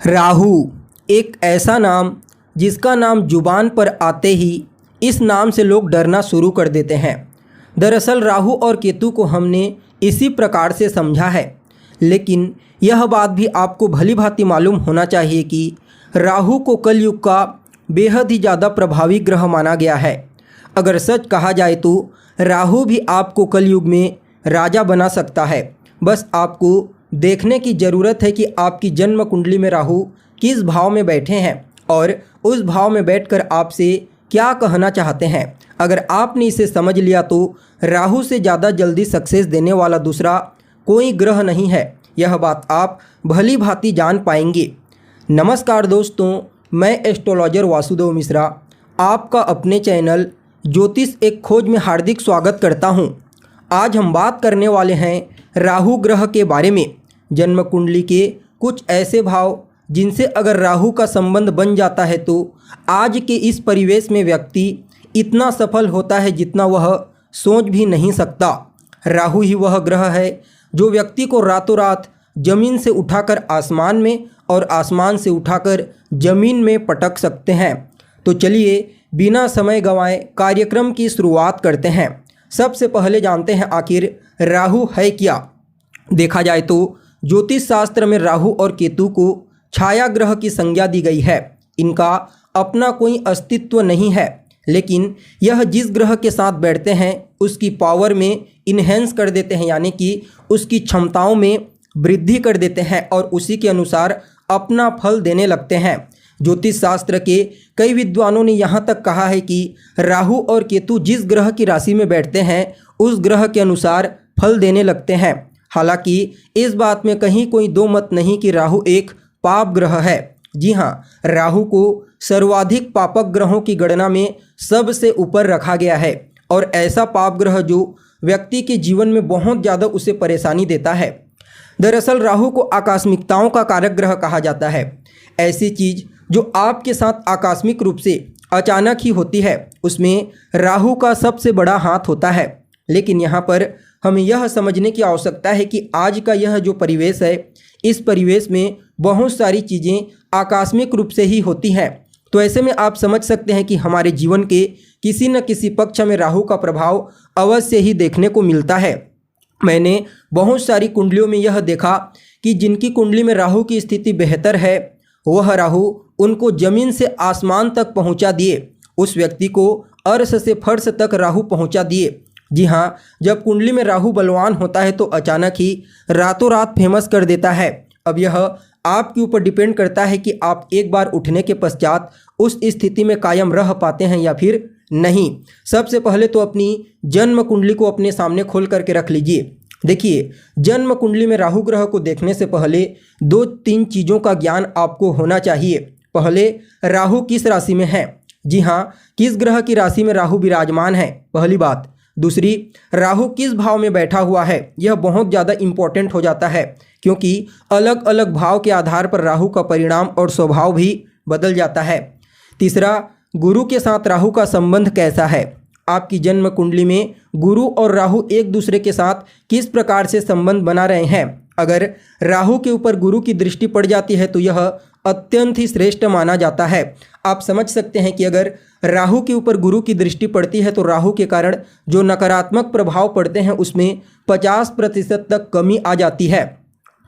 राहु एक ऐसा नाम जिसका नाम जुबान पर आते ही इस नाम से लोग डरना शुरू कर देते हैं। दरअसल राहु और केतु को हमने इसी प्रकार से समझा है, लेकिन यह बात भी आपको भली भांति मालूम होना चाहिए कि राहु को कलयुग का बेहद ही ज़्यादा प्रभावी ग्रह माना गया है। अगर सच कहा जाए तो राहु भी आपको कलयुग में राजा बना सकता है। बस आपको देखने की ज़रूरत है कि आपकी जन्म कुंडली में राहु किस भाव में बैठे हैं और उस भाव में बैठकर आपसे क्या कहना चाहते हैं। अगर आपने इसे समझ लिया तो राहु से ज़्यादा जल्दी सक्सेस देने वाला दूसरा कोई ग्रह नहीं है। यह बात आप भली भांति जान पाएंगे। नमस्कार दोस्तों, मैं एस्ट्रोलॉजर वासुदेव मिश्रा आपका अपने चैनल ज्योतिष एक खोज में हार्दिक स्वागत करता हूं। आज हम बात करने वाले हैं राहु ग्रह के बारे में। जन्म कुंडली के कुछ ऐसे भाव जिनसे अगर राहु का संबंध बन जाता है तो आज के इस परिवेश में व्यक्ति इतना सफल होता है जितना वह सोच भी नहीं सकता। राहु ही वह ग्रह है जो व्यक्ति को रातों रात जमीन से उठाकर आसमान में और आसमान से उठाकर जमीन में पटक सकते हैं। तो चलिए बिना समय गंवाए कार्यक्रम की शुरुआत करते हैं। सबसे पहले जानते हैं आखिर राहु है क्या। देखा जाए तो ज्योतिष शास्त्र में राहु और केतु को छाया ग्रह की संज्ञा दी गई है। इनका अपना कोई अस्तित्व नहीं है, लेकिन यह जिस ग्रह के साथ बैठते हैं उसकी पावर में इन्हेंस कर देते हैं, यानी कि उसकी क्षमताओं में वृद्धि कर देते हैं और उसी के अनुसार अपना फल देने लगते हैं। ज्योतिष शास्त्र के कई विद्वानों ने यहाँ तक कहा है कि राहु और केतु जिस ग्रह की राशि में बैठते हैं उस ग्रह के अनुसार फल देने लगते हैं। हालांकि इस बात में कहीं कोई दो मत नहीं कि राहु एक पाप ग्रह है। जी हाँ, राहु को सर्वाधिक पापक ग्रहों की गणना में सबसे ऊपर रखा गया है और ऐसा पाप ग्रह जो व्यक्ति के जीवन में बहुत ज़्यादा उसे परेशानी देता है। दरअसल राहु को आकस्मिकताओं का कारक ग्रह कहा जाता है। ऐसी चीज़ जो आपके साथ आकस्मिक रूप से अचानक ही होती है उसमें राहु का सबसे बड़ा हाथ होता है। लेकिन यहाँ पर हमें यह समझने की आवश्यकता है कि आज का यह जो परिवेश है इस परिवेश में बहुत सारी चीज़ें आकस्मिक रूप से ही होती हैं। तो ऐसे में आप समझ सकते हैं कि हमारे जीवन के किसी न किसी पक्ष में राहु का प्रभाव अवश्य ही देखने को मिलता है। मैंने बहुत सारी कुंडलियों में यह देखा कि जिनकी कुंडली में राहु की स्थिति बेहतर है वह राहु उनको जमीन से आसमान तक पहुंचा दिए, उस व्यक्ति को अर्श से फर्श तक राहु पहुंचा दिए। जी हाँ, जब कुंडली में राहु बलवान होता है तो अचानक ही रातों रात फेमस कर देता है। अब यह आपके ऊपर डिपेंड करता है कि आप एक बार उठने के पश्चात उस स्थिति में कायम रह पाते हैं या फिर नहीं। सबसे पहले तो अपनी जन्म कुंडली को अपने सामने खोल करके रख लीजिए। देखिए, जन्म कुंडली में राहु ग्रह को देखने से पहले 2-3 चीज़ों का ज्ञान आपको होना चाहिए। पहले, राहु किस राशि में है। जी हाँ, किस ग्रह की राशि में राहु विराजमान है, पहली बात। दूसरी, राहु किस भाव में बैठा हुआ है, यह बहुत ज़्यादा इम्पोर्टेंट हो जाता है क्योंकि अलग अलग भाव के आधार पर राहु का परिणाम और स्वभाव भी बदल जाता है। तीसरा, गुरु के साथ राहु का संबंध कैसा है। आपकी जन्म कुंडली में गुरु और राहु एक दूसरे के साथ किस प्रकार से संबंध बना रहे हैं। अगर राहु के ऊपर गुरु की दृष्टि पड़ जाती है तो यह अत्यंत ही श्रेष्ठ माना जाता है। आप समझ सकते हैं कि अगर राहु के ऊपर गुरु की दृष्टि पड़ती है तो राहु के कारण जो नकारात्मक प्रभाव पड़ते हैं उसमें 50% तक कमी आ जाती है।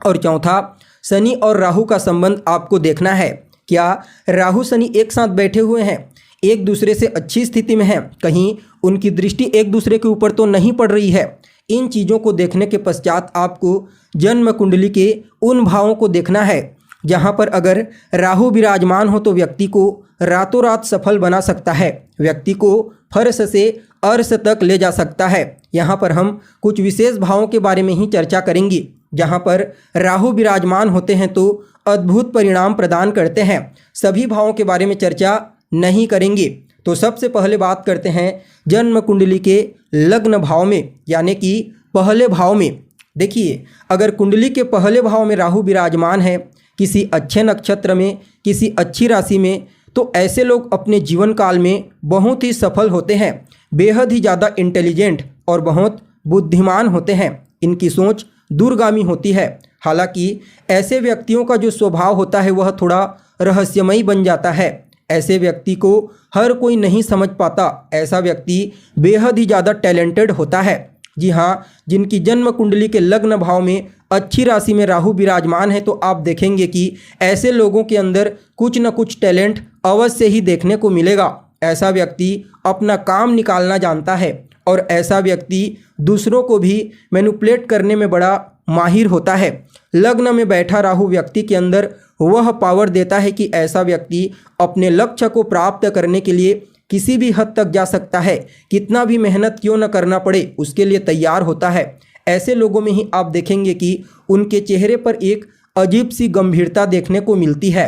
और चौथा, शनि और राहु का संबंध आपको देखना है। क्या राहु शनि एक साथ बैठे हुए हैं, एक दूसरे से अच्छी स्थिति में हैं, कहीं उनकी दृष्टि एक दूसरे के ऊपर तो नहीं पड़ रही है। इन चीज़ों को देखने के पश्चात आपको जन्म कुंडली के उन भावों को देखना है जहाँ पर अगर राहु विराजमान हो तो व्यक्ति को रातों रात सफल बना सकता है, व्यक्ति को फर्श से अर्श तक ले जा सकता है। यहाँ पर हम कुछ विशेष भावों के बारे में ही चर्चा करेंगे जहाँ पर राहु विराजमान होते हैं तो अद्भुत परिणाम प्रदान करते हैं। सभी भावों के बारे में चर्चा नहीं करेंगे। तो सबसे पहले बात करते हैं जन्म कुंडली के लग्न भाव में, यानी कि पहले भाव में। देखिए, अगर कुंडली के पहले भाव में राहु विराजमान है किसी अच्छे नक्षत्र में, किसी अच्छी राशि में, तो ऐसे लोग अपने जीवन काल में बहुत ही सफल होते हैं, बेहद ही ज़्यादा इंटेलिजेंट और बहुत बुद्धिमान होते हैं। इनकी सोच दूरगामी होती है। हालांकि ऐसे व्यक्तियों का जो स्वभाव होता है वह थोड़ा रहस्यमयी बन जाता है। ऐसे व्यक्ति को हर कोई नहीं समझ पाता। ऐसा व्यक्ति बेहद ही ज़्यादा टैलेंटेड होता है। जी हाँ, जिनकी जन्म कुंडली के लग्न भाव में अच्छी राशि में राहु विराजमान है तो आप देखेंगे कि ऐसे लोगों के अंदर कुछ न कुछ टैलेंट अवश्य ही देखने को मिलेगा। ऐसा व्यक्ति अपना काम निकालना जानता है और ऐसा व्यक्ति दूसरों को भी मैनिपुलेट करने में बड़ा माहिर होता है। लग्न में बैठा राहु व्यक्ति के अंदर वह पावर देता है कि ऐसा व्यक्ति अपने लक्ष्य को प्राप्त करने के लिए किसी भी हद तक जा सकता है। कितना भी मेहनत क्यों न करना पड़े उसके लिए तैयार होता है। ऐसे लोगों में ही आप देखेंगे कि उनके चेहरे पर एक अजीब सी गंभीरता देखने को मिलती है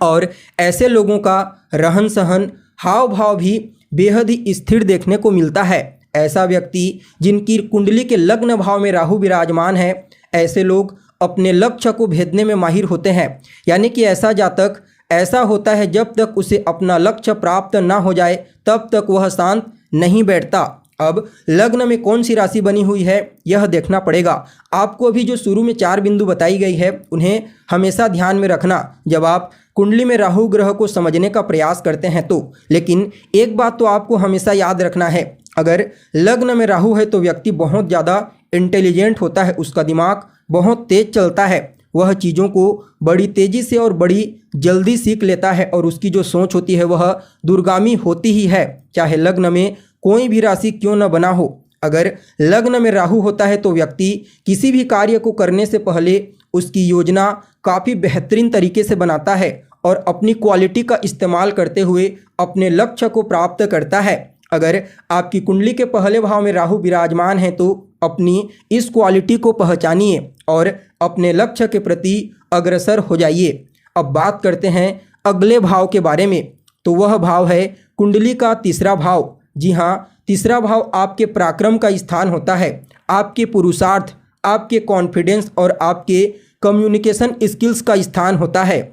और ऐसे लोगों का रहन सहन हाव भाव भी बेहद ही स्थिर देखने को मिलता है। ऐसा व्यक्ति जिनकी कुंडली के लग्न भाव में राहु विराजमान है, ऐसे लोग अपने लक्ष्य को भेदने में माहिर होते हैं। यानी कि ऐसा जातक ऐसा होता है जब तक उसे अपना लक्ष्य प्राप्त ना हो जाए तब तक वह शांत नहीं बैठता। अब लग्न में कौन सी राशि बनी हुई है यह देखना पड़ेगा। आपको अभी जो शुरू में 4 बिंदु बताई गई है उन्हें हमेशा ध्यान में रखना जब आप कुंडली में राहु ग्रह को समझने का प्रयास करते हैं तो। लेकिन एक बात तो आपको हमेशा याद रखना है, अगर लग्न में राहु है तो व्यक्ति बहुत ज़्यादा इंटेलिजेंट होता है, उसका दिमाग बहुत तेज चलता है, वह चीज़ों को बड़ी तेज़ी से और बड़ी जल्दी सीख लेता है और उसकी जो सोच होती है वह दूरगामी होती ही है, चाहे लग्न में कोई भी राशि क्यों न बना हो। अगर लग्न में राहु होता है तो व्यक्ति किसी भी कार्य को करने से पहले उसकी योजना काफ़ी बेहतरीन तरीके से बनाता है और अपनी क्वालिटी का इस्तेमाल करते हुए अपने लक्ष्य को प्राप्त करता है। अगर आपकी कुंडली के पहले भाव में राहु विराजमान है तो अपनी इस क्वालिटी को पहचानिए और अपने लक्ष्य के प्रति अग्रसर हो जाइए। अब बात करते हैं अगले भाव के बारे में, तो वह भाव है कुंडली का तीसरा भाव। जी हाँ, तीसरा भाव आपके पराक्रम का स्थान होता है, आपके पुरुषार्थ, आपके कॉन्फिडेंस और आपके कम्युनिकेशन स्किल्स का स्थान होता है।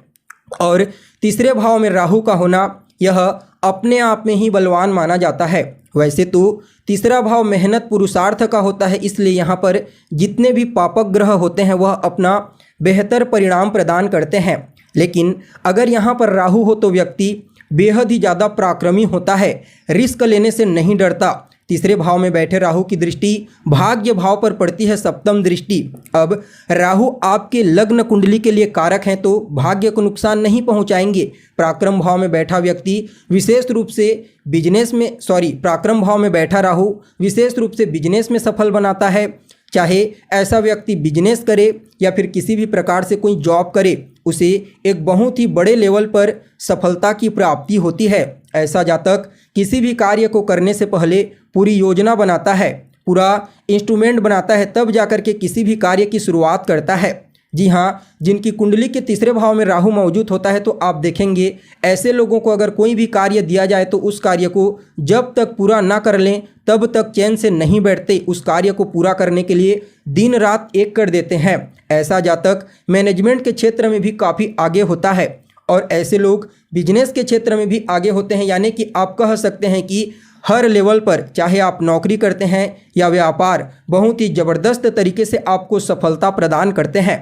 और तीसरे भाव में राहु का होना यह अपने आप में ही बलवान माना जाता है। वैसे तो तीसरा भाव मेहनत पुरुषार्थ का होता है, इसलिए यहाँ पर जितने भी पापक ग्रह होते हैं वह अपना बेहतर परिणाम प्रदान करते हैं। लेकिन अगर यहाँ पर राहु हो तो व्यक्ति बेहद ही ज़्यादा पराक्रमी होता है, रिस्क लेने से नहीं डरता। तीसरे भाव में बैठे राहु की दृष्टि भाग्य भाव पर पड़ती है, सप्तम दृष्टि। अब राहु आपके लग्न कुंडली के लिए कारक हैं तो भाग्य को नुकसान नहीं पहुंचाएंगे। पराक्रम भाव में बैठा व्यक्ति विशेष रूप से पराक्रम भाव में बैठा राहु विशेष रूप से बिजनेस में सफल बनाता है। चाहे ऐसा व्यक्ति बिजनेस करे या फिर किसी भी प्रकार से कोई जॉब करे, उसे एक बहुत ही बड़े लेवल पर सफलता की प्राप्ति होती है। ऐसा जातक किसी भी कार्य को करने से पहले पूरी योजना बनाता है, पूरा इंस्ट्रूमेंट बनाता है, तब जाकर के किसी भी कार्य की शुरुआत करता है। जी हाँ, जिनकी कुंडली के तीसरे भाव में राहु मौजूद होता है तो आप देखेंगे ऐसे लोगों को अगर कोई भी कार्य दिया जाए तो उस कार्य को जब तक पूरा ना कर लें तब तक चैन से नहीं बैठते। उस कार्य को पूरा करने के लिए दिन रात एक कर देते हैं। ऐसा जातक मैनेजमेंट के क्षेत्र में भी काफ़ी आगे होता है और ऐसे लोग बिजनेस के क्षेत्र में भी आगे होते हैं। यानी कि आप कह सकते हैं कि हर लेवल पर, चाहे आप नौकरी करते हैं या व्यापार, बहुत ही ज़बरदस्त तरीके से आपको सफलता प्रदान करते हैं।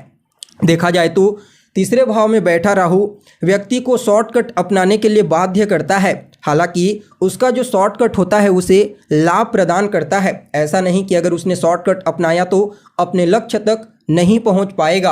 देखा जाए तो तीसरे भाव में बैठा राहु व्यक्ति को शॉर्टकट अपनाने के लिए बाध्य करता है। हालांकि उसका जो शॉर्टकट होता है उसे लाभ प्रदान करता है। ऐसा नहीं कि अगर उसने शॉर्टकट अपनाया तो अपने लक्ष्य तक नहीं पहुंच पाएगा।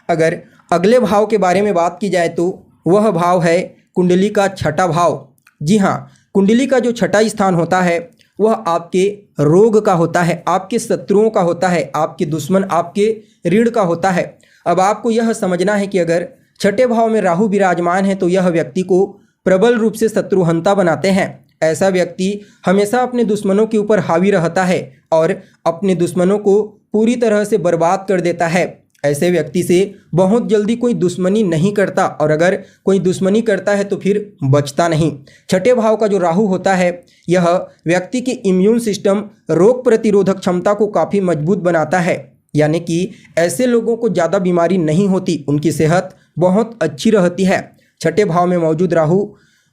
अगर अगले भाव के बारे में बात की जाए तो वह भाव है कुंडली का छठा भाव। जी हाँ, कुंडली का जो छठा स्थान होता है वह आपके रोग का होता है, आपके शत्रुओं का होता है, आपके दुश्मन, आपके ऋण का होता है। अब आपको यह समझना है कि अगर छठे भाव में राहु विराजमान है तो यह व्यक्ति को प्रबल रूप से शत्रुहंता बनाते हैं। ऐसा व्यक्ति हमेशा अपने दुश्मनों के ऊपर हावी रहता है और अपने दुश्मनों को पूरी तरह से बर्बाद कर देता है। ऐसे व्यक्ति से बहुत जल्दी कोई दुश्मनी नहीं करता और अगर कोई दुश्मनी करता है तो फिर बचता नहीं। छठे भाव का जो राहु होता है यह व्यक्ति की इम्यून सिस्टम, रोग प्रतिरोधक क्षमता को काफ़ी मजबूत बनाता है। यानी कि ऐसे लोगों को ज़्यादा बीमारी नहीं होती, उनकी सेहत बहुत अच्छी रहती है। छठे भाव में मौजूद राहु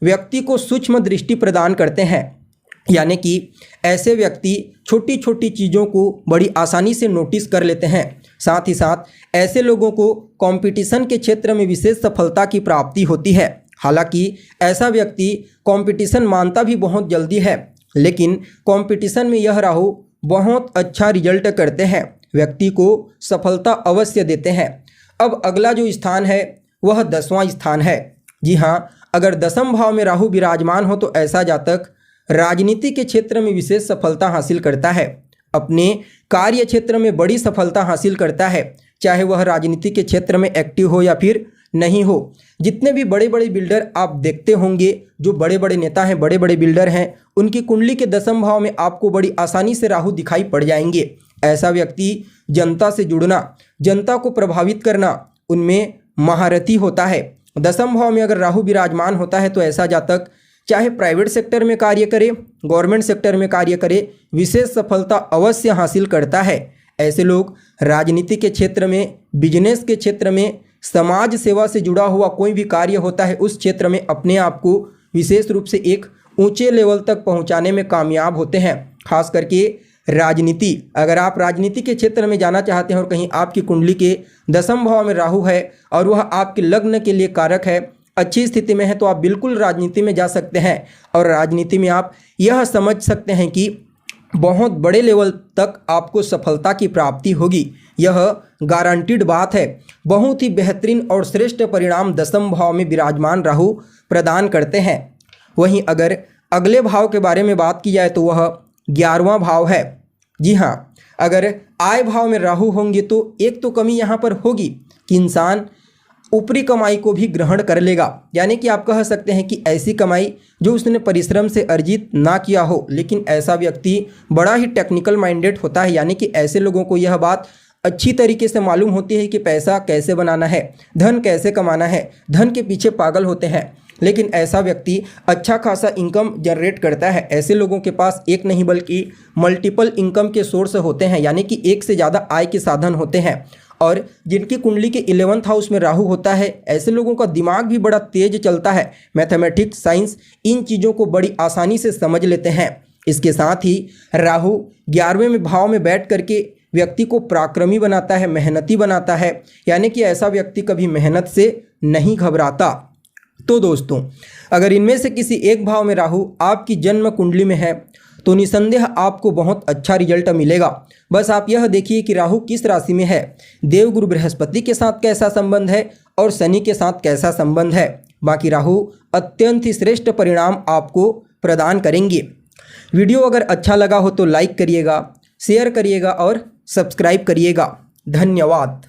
व्यक्ति को सूक्ष्म दृष्टि प्रदान करते हैं। यानी कि ऐसे व्यक्ति छोटी छोटी चीज़ों को बड़ी आसानी से नोटिस कर लेते हैं। साथ ही साथ ऐसे लोगों को कंपटीशन के क्षेत्र में विशेष सफलता की प्राप्ति होती है। हालांकि ऐसा व्यक्ति कंपटीशन मानता भी बहुत जल्दी है, लेकिन कंपटीशन में यह राहु बहुत अच्छा रिजल्ट करते हैं, व्यक्ति को सफलता अवश्य देते हैं। अब अगला जो स्थान है वह 10वां स्थान है। जी हाँ, अगर 10वें भाव में राहु विराजमान हो तो ऐसा जातक राजनीति के क्षेत्र में विशेष सफलता हासिल करता है, अपने कार्य क्षेत्र में बड़ी सफलता हासिल करता है, चाहे वह राजनीति के क्षेत्र में एक्टिव हो या फिर नहीं हो। जितने भी बड़े बड़े बिल्डर आप देखते होंगे, जो बड़े बड़े नेता हैं, बड़े बड़े बिल्डर हैं, उनकी कुंडली के 10वें भाव में आपको बड़ी आसानी से राहु दिखाई पड़ जाएंगे। ऐसा व्यक्ति जनता से जुड़ना, जनता को प्रभावित करना, उनमें महारथी होता है। 10वें भाव में अगर राहु विराजमान होता है तो ऐसा जातक चाहे प्राइवेट सेक्टर में कार्य करे, गवर्नमेंट सेक्टर में कार्य करे, विशेष सफलता अवश्य हासिल करता है। ऐसे लोग राजनीति के क्षेत्र में, बिजनेस के क्षेत्र में, समाज सेवा से जुड़ा हुआ कोई भी कार्य होता है उस क्षेत्र में अपने आप को विशेष रूप से एक ऊंचे लेवल तक पहुंचाने में कामयाब होते हैं। खास करके राजनीति, अगर आप राजनीति के क्षेत्र में जाना चाहते हैं और कहीं आपकी कुंडली के 10वें भाव में राहु है और वह आपके लग्न के लिए कारक है, अच्छी स्थिति में है, तो आप बिल्कुल राजनीति में जा सकते हैं और राजनीति में आप यह समझ सकते हैं कि बहुत बड़े लेवल तक आपको सफलता की प्राप्ति होगी। यह गारंटीड बात है। बहुत ही बेहतरीन और श्रेष्ठ परिणाम 10वें भाव में विराजमान राहु प्रदान करते हैं। वहीं अगर अगले भाव के बारे में बात की जाए तो वह 11वां भाव है। जी हाँ, अगर आय भाव में राहु होंगे तो एक तो कमी यहाँ पर होगी कि इंसान ऊपरी कमाई को भी ग्रहण कर लेगा, यानी कि आप कह सकते हैं कि ऐसी कमाई जो उसने परिश्रम से अर्जित ना किया हो। लेकिन ऐसा व्यक्ति बड़ा ही टेक्निकल माइंडेड होता है, यानी कि ऐसे लोगों को यह बात अच्छी तरीके से मालूम होती है कि पैसा कैसे बनाना है, धन कैसे कमाना है, धन के पीछे पागल होते हैं। लेकिन ऐसा व्यक्ति अच्छा खासा इनकम जनरेट करता है। ऐसे लोगों के पास एक नहीं बल्कि मल्टीपल इनकम के सोर्स होते हैं, यानी कि एक से ज़्यादा आय के साधन होते हैं। और जिनकी कुंडली के 11th हाउस में राहु होता है, ऐसे लोगों का दिमाग भी बड़ा तेज चलता है। मैथमेटिक्स, साइंस, इन चीज़ों को बड़ी आसानी से समझ लेते हैं। इसके साथ ही राहु 11वें भाव में बैठ करके व्यक्ति को पराक्रमी बनाता है, मेहनती बनाता है, यानी कि ऐसा व्यक्ति कभी मेहनत से नहीं घबराता। तो दोस्तों, अगर इनमें से किसी एक भाव में राहु आपकी जन्म कुंडली में है तो निसंदेह आपको बहुत अच्छा रिजल्ट मिलेगा। बस आप यह देखिए कि राहु किस राशि में है, देवगुरु बृहस्पति के साथ कैसा संबंध है और शनि के साथ कैसा संबंध है। बाकी राहु अत्यंत ही श्रेष्ठ परिणाम आपको प्रदान करेंगे। वीडियो अगर अच्छा लगा हो तो लाइक करिएगा, शेयर करिएगा और सब्सक्राइब करिएगा। धन्यवाद।